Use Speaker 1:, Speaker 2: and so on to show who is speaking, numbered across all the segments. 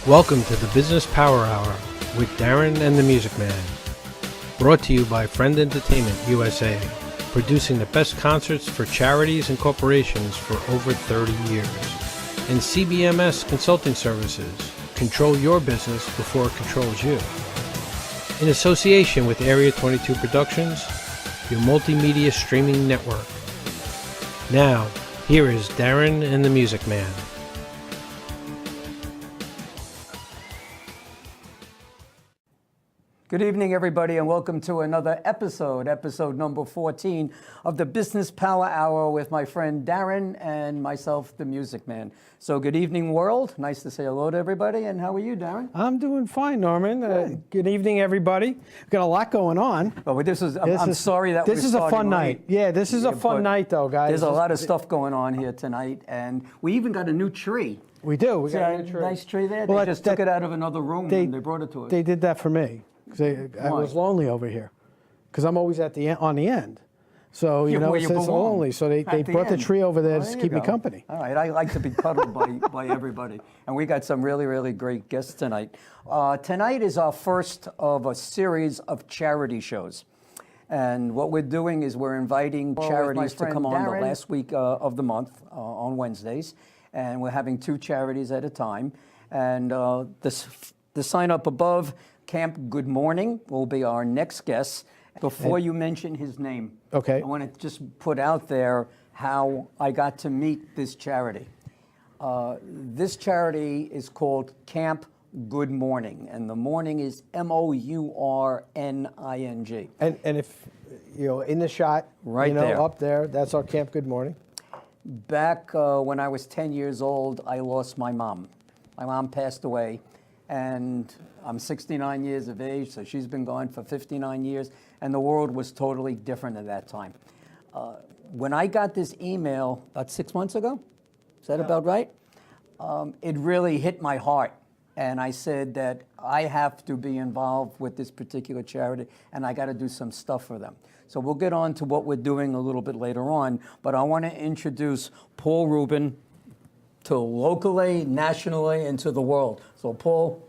Speaker 1: Welcome to the Business Power Hour with Darren and the Music Man. Brought to you by Friend Entertainment USA, producing the best concerts for charities and corporations for over 30 years. And CBMS Consulting Services, control your business before it controls you. In association with Area 22 Productions, your multimedia streaming network. Now, here is Darren and the Music Man.
Speaker 2: Good evening, everybody, and welcome to another episode number 14 of the Business Power Hour with my friend Darren and myself, the Music Man. So good evening, world. Nice to say hello to everybody. And how are you, Darren?
Speaker 1: I'm doing fine, Norman. Good evening, everybody. We've got a lot going on.
Speaker 2: Oh, but I'm sorry that
Speaker 1: this is a fun night. Yeah, this is a fun night, though, guys.
Speaker 2: There's a lot of stuff going on here tonight, and we even got a new tree.
Speaker 1: We do. We got a new tree.
Speaker 2: Nice tree there. Well, they just took it out of another room and they brought it to us.
Speaker 1: They did that for me. I was lonely over here, because I'm always on the end. So, it's lonely. So they brought the tree over there to keep me company.
Speaker 2: All right, I like to be cuddled by everybody. And we got some really, really great guests tonight. Tonight is our first of a series of charity shows. And what we're doing is we're inviting charities to come on the last week of the month on Wednesdays. And we're having 2 charities at a time. And the sign up above, Camp Good Morning, will be our next guest. Before you mention his name, okay, I want to just put out there how I got to meet this charity. This charity is called Camp Good Morning, and the morning is MOURNING. And if, in the shot, right there, up there, that's our Camp Good Morning. Back when I was 10 years old, I lost my mom. My mom passed away, and I'm 69 years of age, so she's been gone for 59 years, and the world was totally different at that time. When I got this email about 6 months ago, is that about right? It really hit my heart, and I said that I have to be involved with this particular charity, and I got to do some stuff for them. So we'll get on to what we're doing a little bit later on, but I want to introduce Paul Rubin to locally, nationally, and to the world. So Paul,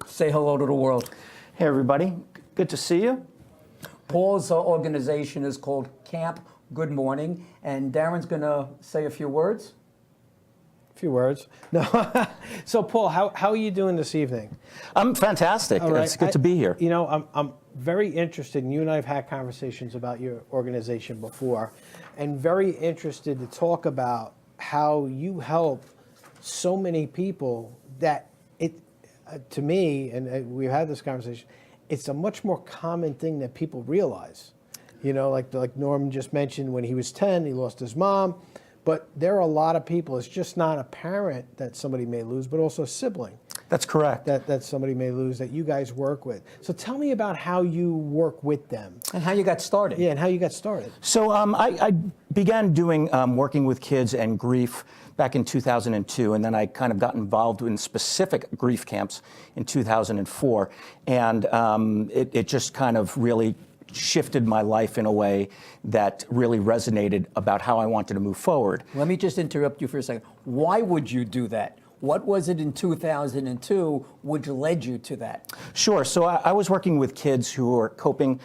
Speaker 2: say hello to the world.
Speaker 3: Hey, everybody. Good to see you.
Speaker 2: Paul's organization is called Camp Good Morning, and Darren's going to say a few words.
Speaker 1: No. So, Paul, how are you doing this evening?
Speaker 3: I'm fantastic. Right. It's good to be here.
Speaker 1: I'm very interested, and you and I have had conversations about your organization before, and very interested to talk about how you help so many people that to me, and we've had this conversation, it's a much more common thing that people realize. Like Norm just mentioned, when he was 10, he lost his mom. But there are a lot of people, it's just not a parent that somebody may lose, but also a sibling.
Speaker 3: That's correct.
Speaker 1: That somebody may lose that you guys work with. So tell me about how you work with them.
Speaker 2: And how you got started.
Speaker 1: Yeah, and how you got started.
Speaker 3: So I began doing working with kids and grief back in 2002, and then I kind of got involved in specific grief camps in 2004. And it just kind of really shifted my life in a way that really resonated about how I wanted to move forward.
Speaker 2: Let me just interrupt you for a second. Why would you do that? What was it in 2002 which led you to that?
Speaker 3: Sure. So I was working with kids who were coping,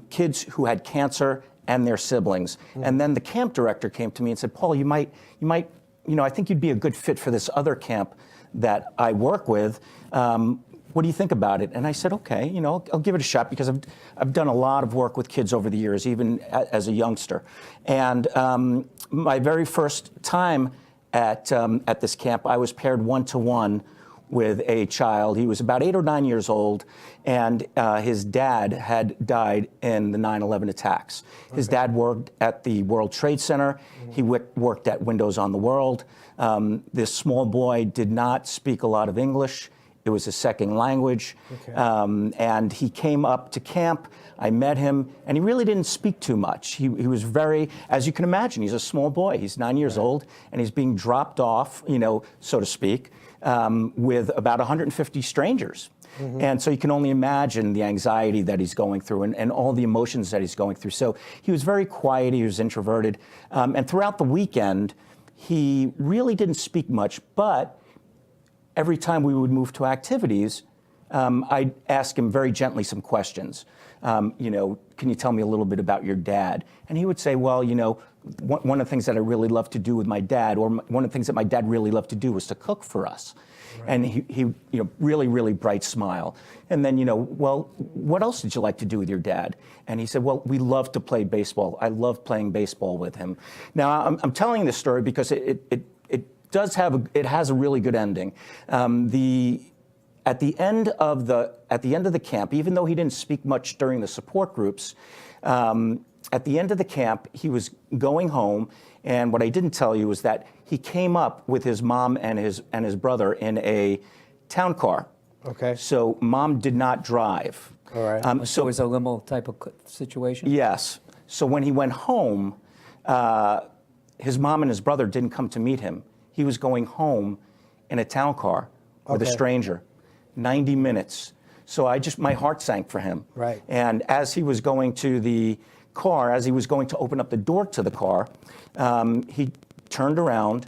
Speaker 3: kids who had cancer and their siblings. Mm-hmm. And then the camp director came to me and said, Paul, you might, I think you'd be a good fit for this other camp that I work with. What do you think about it? And I said, okay, I'll give it a shot, because I've done a lot of work with kids over the years, even as a youngster. And my very first time at this camp, I was paired 1-to-1 with a child. He was about 8 or 9 years old, and his dad had died in the 9/11 attacks. Okay. His dad worked at the World Trade Center. Mm-hmm. He worked at Windows on the World. This small boy did not speak a lot of English. It was his second language. Okay. And he came up to camp. I met him, and he really didn't speak too much. He was very, as you can imagine, he's a small boy. He's 9 years old, and he's being dropped off, so to speak, with about 150 strangers. Mm-hmm. And so you can only imagine the anxiety that he's going through and all the emotions that he's going through. So he was very quiet, he was introverted. And throughout the weekend, he really didn't speak much, but every time we would move to activities, I'd ask him very gently some questions. You know, can you tell me a little bit about your dad? And he would say, well, you know, one of the things that I really loved to do with my dad, or one of the things that my dad really loved to do was to cook for us. Right. And he, you know, really, really bright smile. And then, you know, well, what else did you like to do with your dad? And he said, well, we love to play baseball. I love playing baseball with him. Now, I'm telling this story because it does have it has a really good ending. At the end of the camp, even though he didn't speak much during the support groups, at the end of the camp, he was going home, and what I didn't tell you was that he came up with his mom and his brother in a town car.
Speaker 2: Okay.
Speaker 3: So mom did not drive.
Speaker 2: All right.
Speaker 4: So it was a limo type of situation?
Speaker 3: Yes. So when he went home, his mom and his brother didn't come to meet him. He was going home in a town car with a stranger. 90 minutes. So my heart sank for him.
Speaker 2: Right.
Speaker 3: And as he was going to the car, as he was going to open up the door to the car, he turned around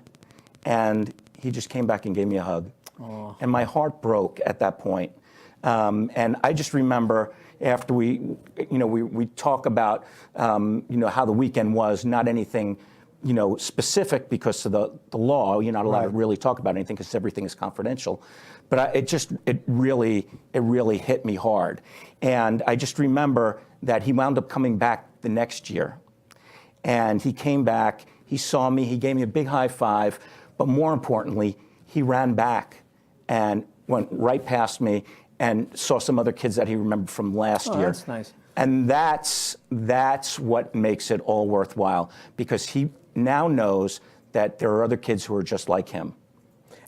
Speaker 3: and he just came back and gave me a hug. Oh. And my heart broke at that point. And I just remember after we talk about, you know, how the weekend was, not anything, you know, specific because of the law. You're not allowed to really talk about anything because everything is confidential. But it really hit me hard. And I just remember that he wound up coming back the next year. And he came back, he saw me, he gave me a big high five, but more importantly, he ran back and went right past me and saw some other kids that he remembered from last year.
Speaker 4: That's nice.
Speaker 3: And that's what makes it all worthwhile, because he now knows that there are other kids who are just like him.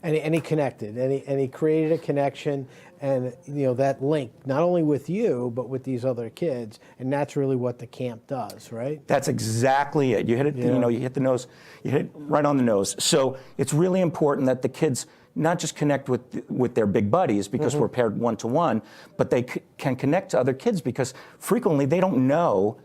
Speaker 2: And he connected, and he created a connection, and you know, that link not only with you but with these other kids, and that's really what the camp does, right?
Speaker 3: That's exactly it. You hit it. Yeah. You know, you hit the nose. You hit it right on the nose. So it's really important that the kids not just connect with their big buddies because we're paired one-to-one, but they can connect to other kids because frequently they don't know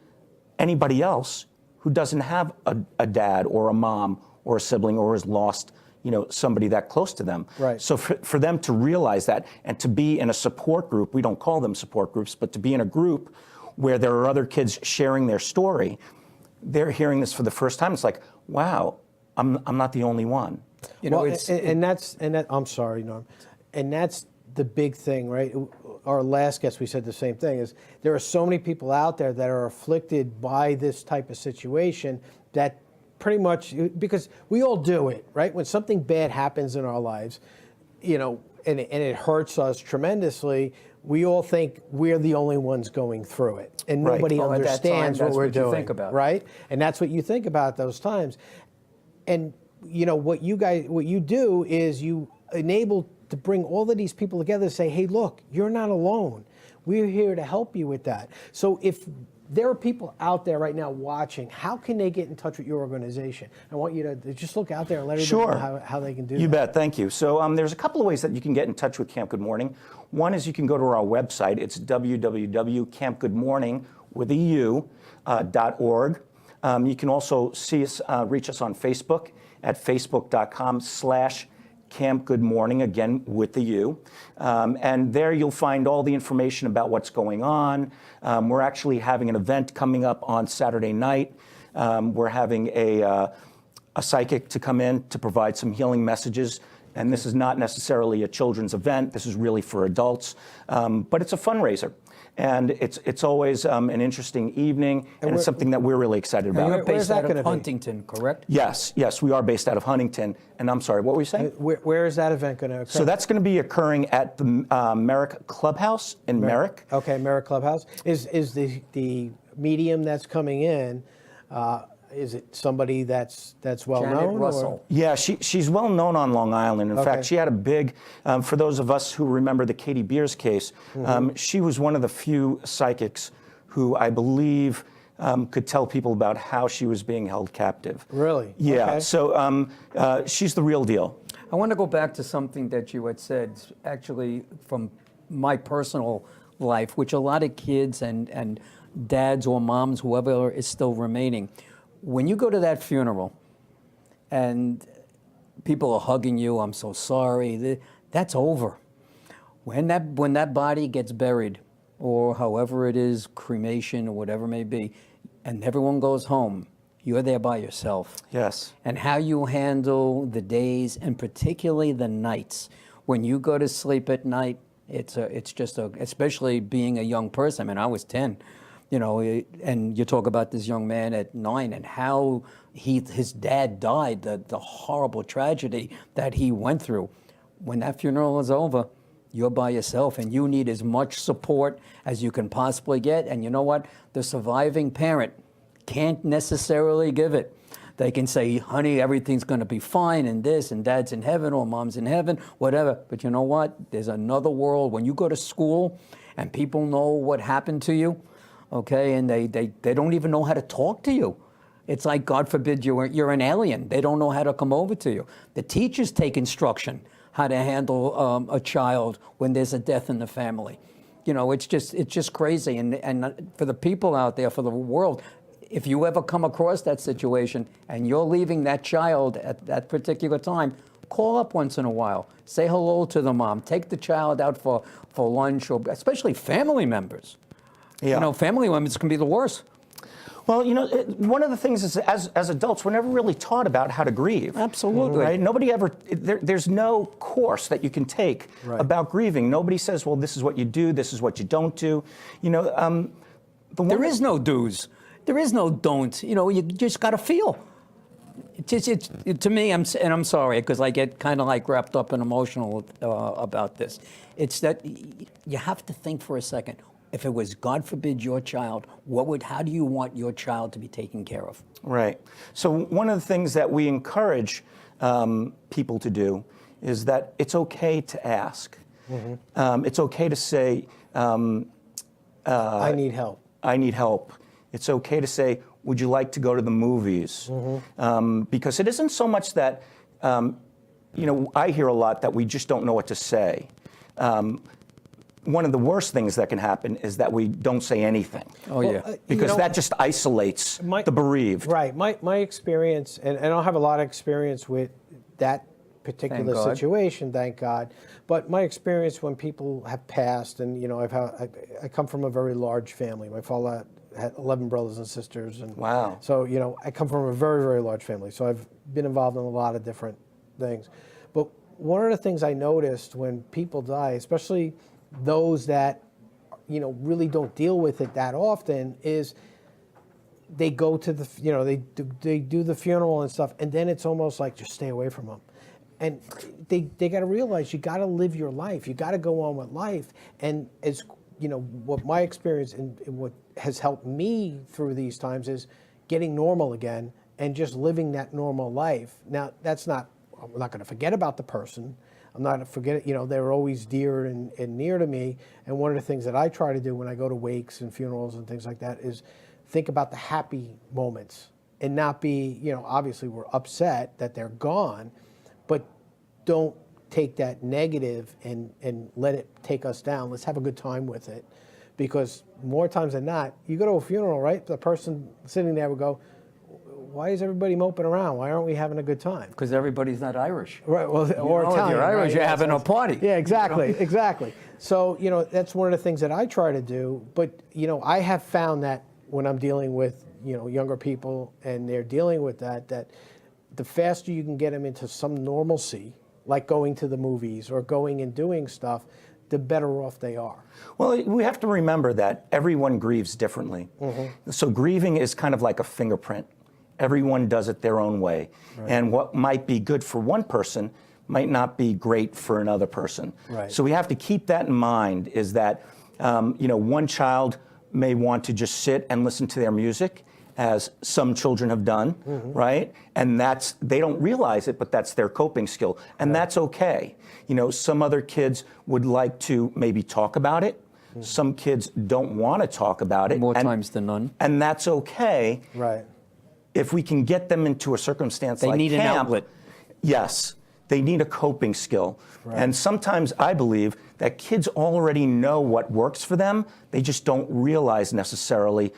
Speaker 3: anybody else who doesn't have a dad or a mom or a sibling or is lost, you know, somebody that close to them.
Speaker 2: Right.
Speaker 3: So for them to realize that and to be in a support group, we don't call them support groups, but to be in a group where there are other kids sharing their story, they're hearing this for the first time. It's like, wow, I'm not the only one.
Speaker 2: You know, I'm sorry, Norm, and that's the big thing, right? Our last guest, we said the same thing, is there are so many people out there that are afflicted by this type of situation that pretty much, because we all do it, right? When something bad happens in our lives, you know, and it hurts us tremendously, we all think we're the only ones going through it, and nobody understands what we're doing,
Speaker 4: think about.
Speaker 2: right? And that's what you think about at those times. And you know, what you do is you enable to bring all of these people together and say, hey, look, you're not alone. We're here to help you with that. So if there are people out there right now watching, how can they get in touch with your organization? I want you to just look out there and let everybody know how they can do that.
Speaker 3: You bet, thank you. So there's a couple of ways that you can get in touch with Camp Good Morning. One is you can go to our website. It's www.campgoodmorning.org. You can also reach us on Facebook at facebook.com/Camp Good Morning, again with the U. And there you'll find all the information about what's going on. We're actually having an event coming up on Saturday night. We're having a psychic to come in to provide some healing messages. And this is not necessarily a children's event. This is really for adults. But it's a fundraiser. And it's always an interesting evening, and it's something that we're really excited about.
Speaker 4: You're based out of Huntington, correct?
Speaker 3: Yes, we are based out of Huntington. And I'm sorry, what were you saying?
Speaker 2: Where is that event going to occur?
Speaker 3: So that's going to be occurring at the Merrick Clubhouse in Merrick.
Speaker 2: Okay, Merrick Clubhouse. Is the medium that's coming in, is it somebody that's well known?
Speaker 4: Russell.
Speaker 3: Yeah, she's well known on Long Island. In fact, she had a big, for those of us who remember the Katie Beers case, she was one of the few psychics who I believe could tell people about how she was being held captive.
Speaker 2: Really?
Speaker 3: Yeah,
Speaker 2: okay.
Speaker 3: So she's the real deal.
Speaker 4: I want to go back to something that you had said, actually from my personal life, which a lot of kids and dads or moms, whoever is still remaining, when you go to that funeral and people are hugging you, I'm so sorry, that's over. When that body gets buried, or however it is, cremation or whatever it may be, and everyone goes home, you're there by yourself.
Speaker 3: Yes.
Speaker 4: And how you handle the days, and particularly the nights, when you go to sleep at night, it's just especially being a young person. I mean, I was 10, you know, and you talk about this young man at 9 and how his dad died, the horrible tragedy that he went through. When that funeral is over, you're by yourself, and you need as much support as you can possibly get. And you know what? The surviving parent can't necessarily give it. They can say, honey, everything's going to be fine, and this, and dad's in heaven, or mom's in heaven, whatever. But you know what? There's another world. When you go to school and people know what happened to you, okay, and they don't even know how to talk to you. It's like, God forbid, you're an alien. They don't know how to come over to you. The teachers take instruction how to handle a child when there's a death in the family. You know, it's just crazy. And for the people out there, for the world, if you ever come across that situation and you're leaving that child at that particular time, call up once in a while. Say hello to the mom. Take the child out for lunch, or especially family members. Yeah. You know, family members can be the worst.
Speaker 3: Well, you know, one of the things is, as adults, we're never really taught about how to grieve.
Speaker 4: Absolutely.
Speaker 3: Right? Nobody ever, there's no course that you can take about grieving. Nobody says, well, this is what you do, this is what you don't do. You know,
Speaker 4: there is no do's. There is no don't. You know, you just got to feel. To me, I'm sorry, because I get kind of like wrapped up and emotional about this. It's that you have to think for a second. If it was, God forbid, your child, how do you want your child to be taken care of?
Speaker 3: Right. So one of the things that we encourage people to do is that it's okay to ask. Mm-hmm. It's okay to say,
Speaker 2: I need help.
Speaker 3: I need help. It's okay to say, would you like to go to the movies? Mm-hmm. Because it isn't so much that, you know, I hear a lot that we just don't know what to say. One of the worst things that can happen is that we don't say anything.
Speaker 4: Oh, yeah.
Speaker 3: Because that just isolates the bereaved.
Speaker 2: Right. My experience, and I don't have a lot of experience with that particular situation, thank God. But my experience when people have passed, and, you know, I come from a very large family. My father had 11 brothers and sisters. And
Speaker 3: wow.
Speaker 2: So, you know, I come from a very, very large family. So I've been involved in a lot of different things. But one of the things I noticed when people die, especially those that, you know, really don't deal with it that often, is they go to the, you know, they do the funeral and stuff, and then it's almost like, just stay away from them. And they got to realize you got to live your life. You got to go on with life. And as, you know, what my experience and what has helped me through these times is getting normal again and just living that normal life. Now, I'm not going to forget about the person. I'm not going to forget, you know, they're always dear and near to me. And one of the things that I try to do when I go to wakes and funerals and things like that is think about the happy moments and not be, you know, obviously we're upset that they're gone, but don't take that negative and let it take us down. Let's have a good time with it. Because more times than not, you go to a funeral, right? The person sitting there will go, why is everybody moping around? Why aren't we having a good time?
Speaker 4: Because everybody's not Irish.
Speaker 2: Right, well, or Italian.
Speaker 4: If you're Irish,
Speaker 2: right?
Speaker 4: you're having a party.
Speaker 2: Yeah, exactly, you know? Exactly. So, you know, that's one of the things that I try to do. But, you know, I have found that when I'm dealing with, you know, younger people and they're dealing with that the faster you can get them into some normalcy, like going to the movies or going and doing stuff, the better off they are.
Speaker 3: Well, we have to remember that everyone grieves differently. Mm-hmm. So grieving is kind of like a fingerprint. Everyone does it their own way. Right. And what might be good for one person might not be great for another person.
Speaker 2: Right.
Speaker 3: So we have to keep that in mind, is that you know, one child may want to just sit and listen to their music, as some children have done, mm-hmm. right? And they don't realize it, but that's their coping skill. And right. that's okay. You know, some other kids would like to maybe talk about it. Mm-hmm. Some kids don't want to talk about it.
Speaker 4: More times than none.
Speaker 3: And that's okay.
Speaker 2: Right.
Speaker 3: If we can get them into a circumstance like camp.
Speaker 4: They need an outlet.
Speaker 3: Yes. They need a coping skill. Right. And sometimes I believe that kids already know what works for them. They just don't realize necessarily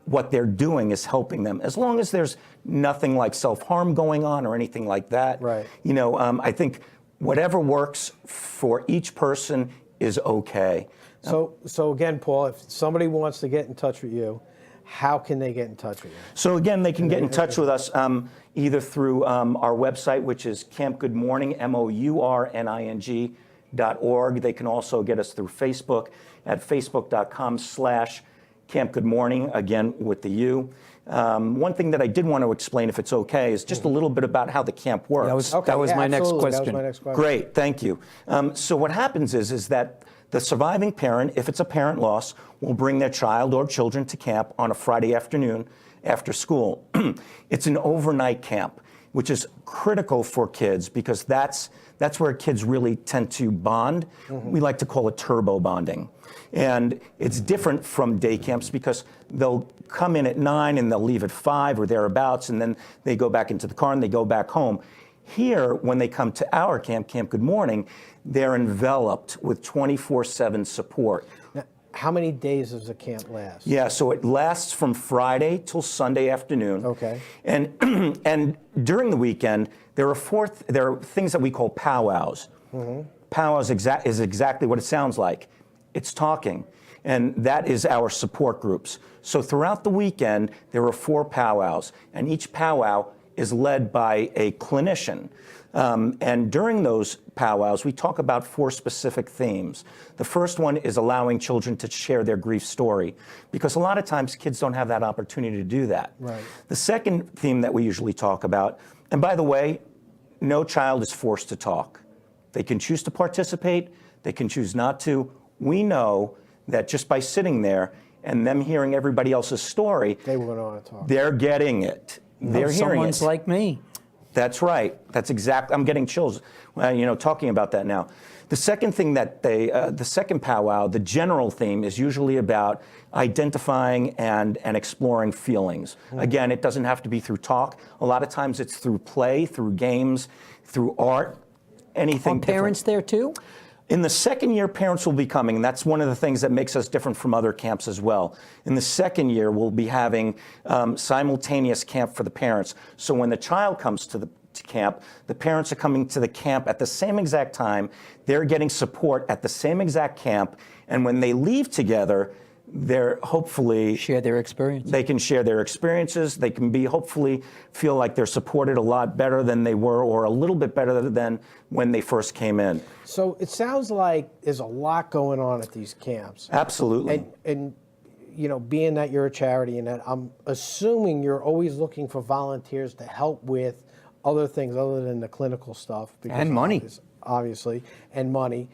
Speaker 3: what they're doing is helping them. As long as there's nothing like self-harm going on or anything like that.
Speaker 2: Right.
Speaker 3: You know, I think whatever works for each person is okay.
Speaker 1: So again, Paul, if somebody wants to get in touch with you, how can they get in touch with you?
Speaker 3: So again, they can get in touch with us either through our website, which is campgoodmorning, mourning.org. They can also get us through Facebook at facebook.com/campgoodmorning, again with the U. One thing that I did want to explain, if it's okay, is just a little bit about how the camp works.
Speaker 4: That was my next question.
Speaker 1: That was my next question.
Speaker 3: Great, thank you. So what happens is that the surviving parent, if it's a parent loss, will bring their child or children to camp on a Friday afternoon after school. It's an overnight camp, which is critical for kids because that's where kids really tend to bond. We like to call it turbo bonding. And it's different from day camps because they'll come in at 9 and they'll leave at 5 or thereabouts, and then they go back into the car and they go back home. Here, when they come to our camp, Camp Good Morning, they're enveloped with 24/7 support.
Speaker 1: Now, how many days does the camp last?
Speaker 3: Yeah, so it lasts from Friday till Sunday afternoon.
Speaker 1: Okay.
Speaker 3: And and during the weekend, there are things that we call powwows. Powwows is exactly what it sounds like. It's talking, and that is our support groups. So throughout the weekend, there are 4 powwows, and each powwow is led by a clinician. And during those powwows, we talk about 4 specific themes. The first one is allowing children to share their grief story, because a lot of times kids don't have that opportunity to do that.
Speaker 1: Right.
Speaker 3: The second theme that we usually talk about, and by the way, no child is forced to talk. They can choose to participate, they can choose not to. We know that just by sitting there and them hearing everybody else's story,
Speaker 1: They wouldn't want to talk.
Speaker 3: they're getting it. They're hearing
Speaker 4: Someone's
Speaker 3: it.
Speaker 4: like me.
Speaker 3: That's right. That's exactly. I'm getting chills, talking about that now. The second thing that the second powwow, the general theme is usually about identifying and exploring feelings. Again, it doesn't have to be through talk. A lot of times it's through play, through games, through art, anything.
Speaker 4: Are parents there too?
Speaker 3: In the second year, parents will be coming, and that's one of the things that makes us different from other camps as well. In the second year, we'll be having simultaneous camp for the parents. So when the child comes to camp, the parents are coming to the camp at the same exact time. They're getting support at the same exact camp, and when they leave together, they're hopefully
Speaker 4: Share their experience.
Speaker 3: They can share their experiences. They can hopefully feel like they're supported a lot better than they were, or a little bit better than when they first came in.
Speaker 1: So it sounds like there's a lot going on at these camps.
Speaker 3: Absolutely.
Speaker 1: And being that you're a charity and that, I'm assuming you're always looking for volunteers to help with other things other than the clinical stuff.
Speaker 4: And money.
Speaker 1: Obviously, and money.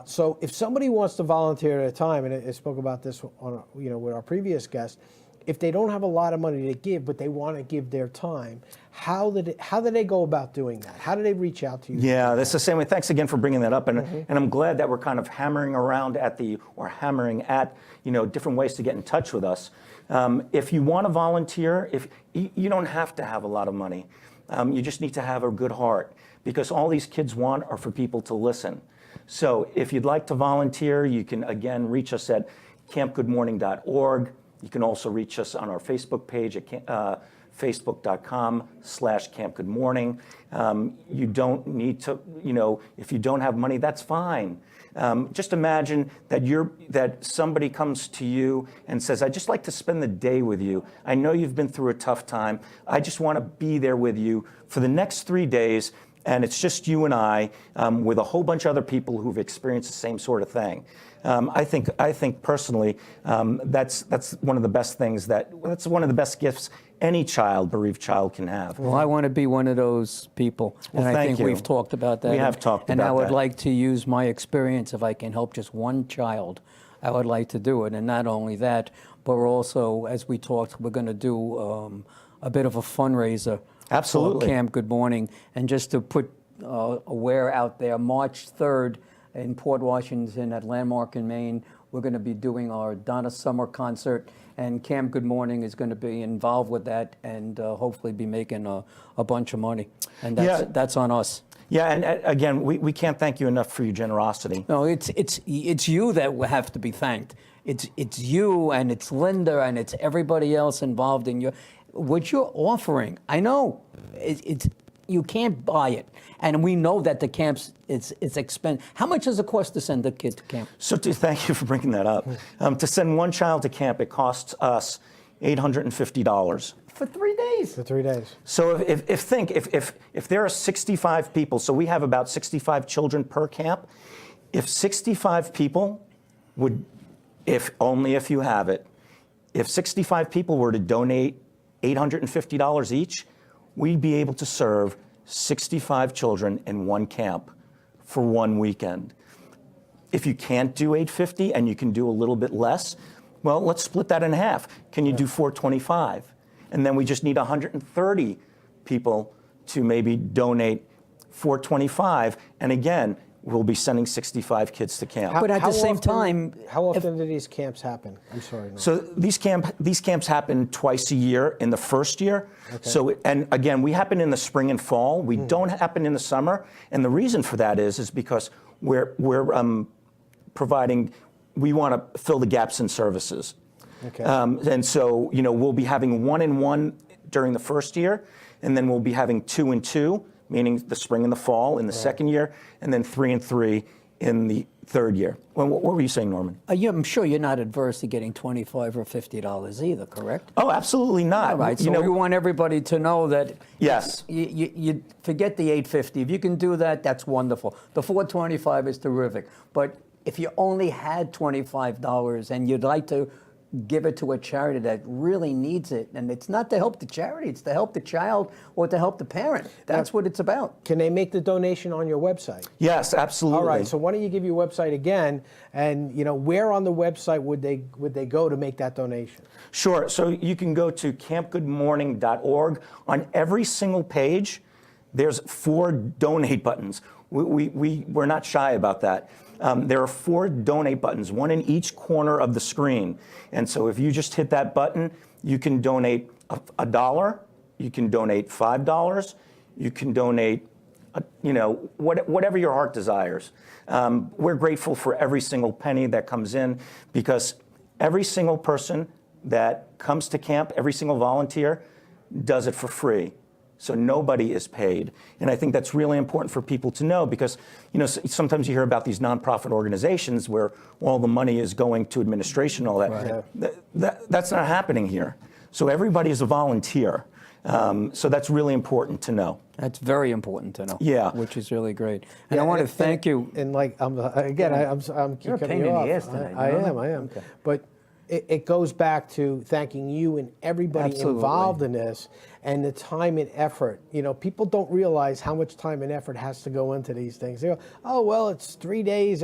Speaker 1: So if somebody wants to volunteer at a time, and I spoke about this on with our previous guest, if they don't have a lot of money to give, but they want to give their time, how do they go about doing that? How do they reach out to you?
Speaker 3: Yeah, that's the same way. Thanks again for bringing that up, and I'm glad that we're kind of hammering at different ways to get in touch with us. If you want to volunteer, if you don't have to have a lot of money, you just need to have a good heart, because all these kids want are for people to listen. So if you'd like to volunteer, you can, again, reach us at campgoodmorning.org. You can also reach us on our Facebook page at facebook.com/campgoodmorning. You don't need to, if you don't have money, that's fine. Just imagine that somebody comes to you and says, I'd just like to spend the day with you. I know you've been through a tough time. I just want to be there with you for the next 3 days. And it's just you and I, with a whole bunch of other people who've experienced the same sort of thing. I think personally, that's one of the best things that's one of the best gifts any bereaved child can have.
Speaker 4: Well, I want to be one of those people.
Speaker 3: Well,
Speaker 4: and I
Speaker 3: thank
Speaker 4: think
Speaker 3: you.
Speaker 4: we've talked about that.
Speaker 3: We have talked
Speaker 4: and
Speaker 3: about
Speaker 4: I would
Speaker 3: that.
Speaker 4: like to use my experience, if I can help just one child, I would like to do it. And not only that, but we're also, as we talked, we're going to do a bit of a fundraiser.
Speaker 3: Absolutely.
Speaker 4: For Camp Good Morning. And just to put aware out there, March 3rd in Port Washington at Landmark in Maine, we're going to be doing our Donna Summer concert, and Camp Good Morning is going to be involved with that and hopefully be making a bunch of money. And that's on us.
Speaker 3: Yeah, and again, we can't thank you enough for your generosity.
Speaker 4: No, it's you that will have to be thanked. It's you, and it's Linda, and it's everybody else involved in what you're offering. I know you can't buy it. And we know that the camps, it's expensive. How much does it cost to send a kid to camp?
Speaker 3: So thank you for bringing that up. To send one child to camp, it costs us $850.
Speaker 4: For 3 days.
Speaker 2: For 3 days.
Speaker 3: So if there are 65 people, so we have about 65 children per camp, if 65 people would, only if you have it, if 65 people were to donate $850 each, we'd be able to serve 65 children in one camp for 1 weekend. If you can't do $850 and you can do a little bit less, well, let's split that in half. Can you do $425? And then we just need 130 people to maybe donate $425. And again, we'll be sending 65 kids to camp.
Speaker 4: But at the same time,
Speaker 2: how often do these camps happen? I'm sorry. No.
Speaker 3: So these camps happen twice a year in the first year. Okay. So and again, we happen in the spring and fall. We don't happen in the summer. And the reason for that is because we're providing. We want to fill the gaps in services. Okay. And so, we'll be having 1-and-1 during the first year, and then we'll be having 2-and-2, meaning the spring and the fall in the second year, and then 3-and-3 in the third year. Well, what were you saying, Norman?
Speaker 4: I'm sure you're not adverse to getting $25 or $50 either, correct?
Speaker 3: Oh, absolutely not.
Speaker 4: All right, so we want everybody to know that
Speaker 3: yes,
Speaker 4: you forget the $850. If you can do that, that's wonderful. The $425 is terrific. But if you only had $25 and you'd like to give it to a charity that really needs it, and it's not to help the charity, it's to help the child or to help the parent. That's what it's about.
Speaker 2: Can they make the donation on your website?
Speaker 3: Yes, absolutely.
Speaker 2: All right, so why don't you give your website again, and where on the website would they go to make that donation?
Speaker 3: Sure, so you can go to campgoodmorning.org. On every single page, there's 4 donate buttons. We're not shy about that. There are 4 donate buttons, one in each corner of the screen. And so if you just hit that button, you can donate $1, you can donate $5, you can donate, whatever your heart desires. We're grateful for every single penny that comes in, because every single person that comes to camp, every single volunteer, does it for free. So nobody is paid. And I think that's really important for people to know, because sometimes you hear about these nonprofit organizations where all the money is going to administration and all that. Right. That's not happening here. So everybody is a volunteer. So that's really important to know.
Speaker 4: That's very important to know.
Speaker 3: Yeah.
Speaker 4: Which is really great. And I want to thank you.
Speaker 2: And I'm
Speaker 4: You're a pain in the ass today.
Speaker 2: I am. Okay. But it goes back to thanking you and everybody involved in this, and the time and effort. People don't realize how much time and effort has to go into these things. They go, oh, well, it's 3 days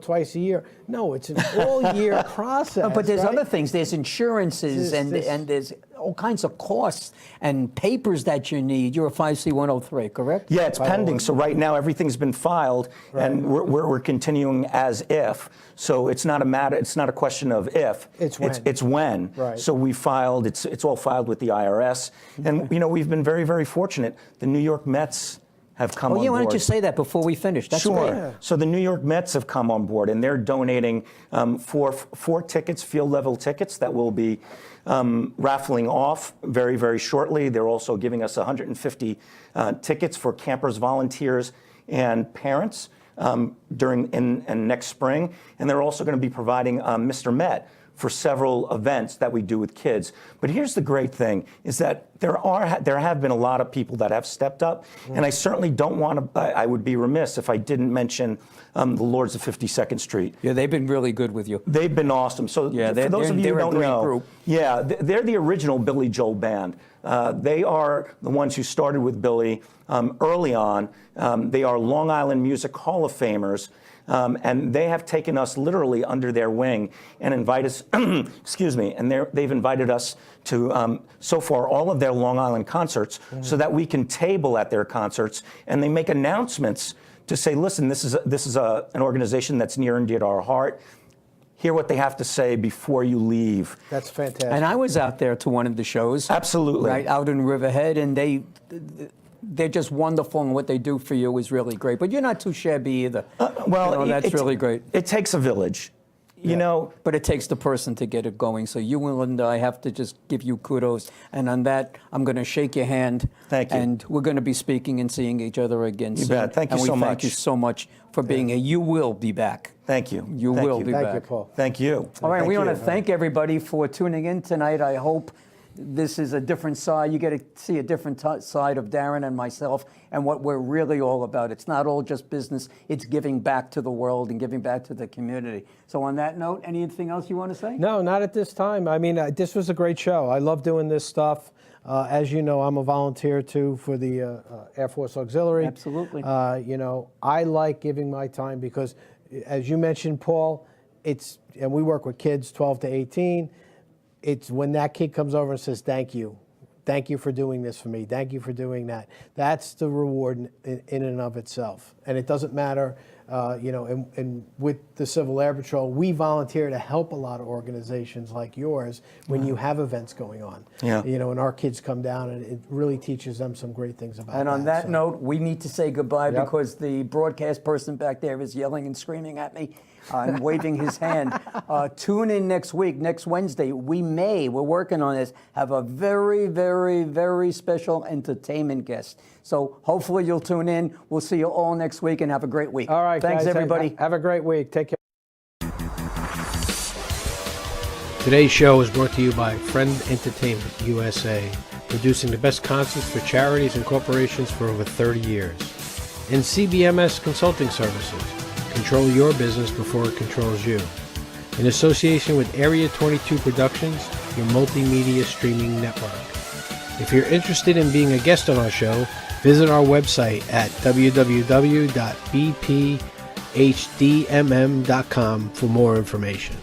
Speaker 2: twice a year. No, it's an all-year process.
Speaker 4: But there's other things. There's insurances and there's all kinds of costs and papers that you need. You're a 5C103, correct?
Speaker 3: Yeah, it's pending. So right now everything's been filed, and we're continuing as if. So it's not a question of if.
Speaker 2: It's when.
Speaker 3: It's when.
Speaker 2: Right.
Speaker 3: So we filed. It's all filed with the IRS, and we've been very, very fortunate. The New York Mets have come on board.
Speaker 4: Why don't you say that before we finish? That's
Speaker 3: sure.
Speaker 4: Great.
Speaker 2: Yeah.
Speaker 3: So the New York Mets have come on board, and they're donating four tickets, field level tickets, that will be raffling off very, very shortly. They're also giving us 150 tickets for campers, volunteers, and parents during next spring. And they're also going to be providing Mr. Met for several events that we do with kids. But here's the great thing, is that there have been a lot of people that have stepped up, and I certainly don't want to, I would be remiss if I didn't mention the Lords of 52nd Street.
Speaker 4: Yeah, they've been really good with you.
Speaker 3: They've been awesome. So
Speaker 4: yeah,
Speaker 3: for those of you who don't know,
Speaker 4: group.
Speaker 3: Yeah, they're the original Billy Joel band. They are the ones who started with Billy early on. They are Long Island Music Hall of Famers. And they have taken us literally under their wing and invite us, excuse me, and they've invited us to, so far, all of their Long Island concerts, so that we can table at their concerts, and they make announcements to say, listen, this is an organization that's near and dear to our heart. Hear what they have to say before you leave.
Speaker 2: That's fantastic.
Speaker 4: And I was out there to one of the shows.
Speaker 3: Absolutely.
Speaker 4: Right, out in Riverhead, and they're just wonderful, and what they do for you is really great. But you're not too shabby either.
Speaker 3: Well,
Speaker 4: that's really great.
Speaker 3: It takes a village. You know,
Speaker 4: but it takes the person to get it going. So you and Linda, I have to just give you kudos. And on that, I'm going to shake your hand.
Speaker 3: Thank you.
Speaker 4: And we're going to be speaking and seeing each other again soon.
Speaker 3: Bet. Thank you so much.
Speaker 4: And we thank you so much for being here. You will be back.
Speaker 3: Thank you.
Speaker 4: You
Speaker 3: Thank
Speaker 4: will
Speaker 3: you.
Speaker 4: be
Speaker 2: Thank
Speaker 4: back.
Speaker 2: you, Paul.
Speaker 3: Thank you.
Speaker 4: All right,
Speaker 3: Thank
Speaker 4: we
Speaker 3: you.
Speaker 4: want to thank everybody for tuning in tonight. I hope this is a different side. You get to see a different side of Darren and myself and what we're really all about. It's not all just business. It's giving back to the world and giving back to the community. So on that note, anything else you want to say?
Speaker 2: No, not at this time. I mean, this was a great show. I love doing this stuff. As you know, I'm a volunteer too for the Air Force Auxiliary.
Speaker 4: Absolutely.
Speaker 2: You know, I like giving my time because, as you mentioned, Paul, and we work with kids 12 to 18. It's when that kid comes over and says, thank you for doing this for me, thank you for doing that. That's the reward in and of itself. And it doesn't matter, you know, and with the Civil Air Patrol, we volunteer to help a lot of organizations like yours when you have events going on.
Speaker 3: Yeah.
Speaker 2: You know, and our kids come down and it really teaches them some great things about
Speaker 4: And on that
Speaker 2: so.
Speaker 4: note, we need to say goodbye
Speaker 2: Yep.
Speaker 4: because the broadcast person back there is yelling and screaming at me and waving his hand. Tune in next week, next Wednesday. We're working on this, have a very, very, very special entertainment guest. So hopefully you'll tune in. We'll see you all next week and have a great week.
Speaker 2: All right,
Speaker 4: thanks
Speaker 2: guys,
Speaker 4: everybody.
Speaker 2: Have a great week. Take care.
Speaker 1: Today's show is brought to you by Friend Entertainment USA, producing the best concerts for charities and corporations for over 30 years. And CBMS Consulting Services. Control your business before it controls you. In association with Area 22 Productions, your multimedia streaming network. If you're interested in being a guest on our show, visit our website at www.bphdmm.com for more information.